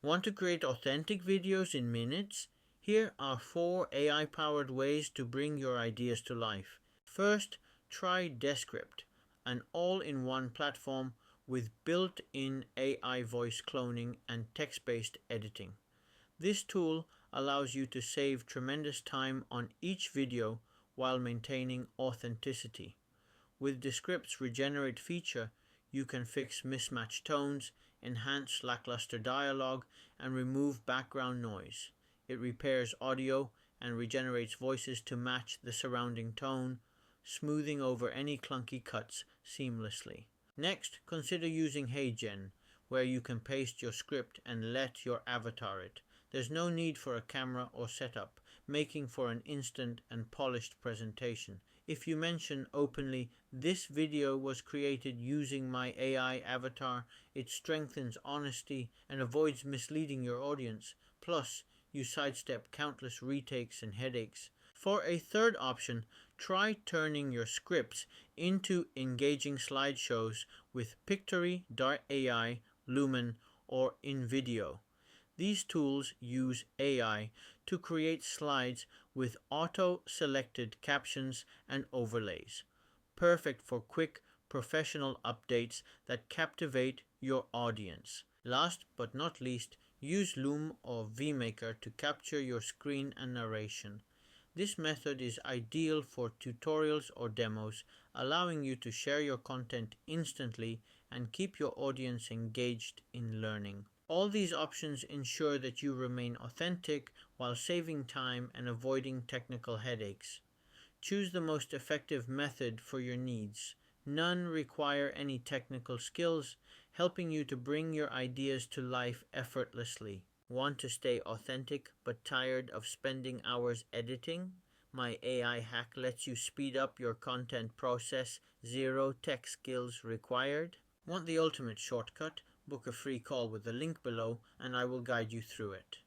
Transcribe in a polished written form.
Want to create authentic videos in minutes? Here are 4 AI-powered ways to bring your ideas to life. First, try Descript, an all-in-one platform with built-in AI voice cloning and text-based editing. This tool allows you to save tremendous time on each video while maintaining authenticity. With Descript's Regenerate feature, you can fix mismatched tones, enhance lackluster dialogue, and remove background noise. It repairs audio and regenerates voices to match the surrounding tone, smoothing over any clunky cuts seamlessly. Next, consider using HeyGen, where you can paste your script and let your avatar it. There's no need for a camera or setup, making for an instant and polished presentation. If you mention openly, "This video was created using my AI avatar," it strengthens honesty and avoids misleading your audience. Plus, you sidestep countless retakes and headaches. For a third option, try turning your scripts into engaging slideshows with Pictory, Dart.ai, Lumen, or InVideo. These tools use AI to create slides with auto-selected captions and overlays, perfect for quick, professional updates that captivate your audience. Last but not least, use Loom or vMaker to capture your screen and narration. This method is ideal for tutorials or demos, allowing you to share your content instantly and keep your audience engaged in learning. All these options ensure that you remain authentic while saving time and avoiding technical headaches. Choose the most effective method for your needs. None require any technical skills, helping you to bring your ideas to life effortlessly. Want to stay authentic but tired of spending hours editing? My AI hack lets you speed up your content process, 0 tech skills required. Want the ultimate shortcut? Book a free call with the link below and I will guide you through it.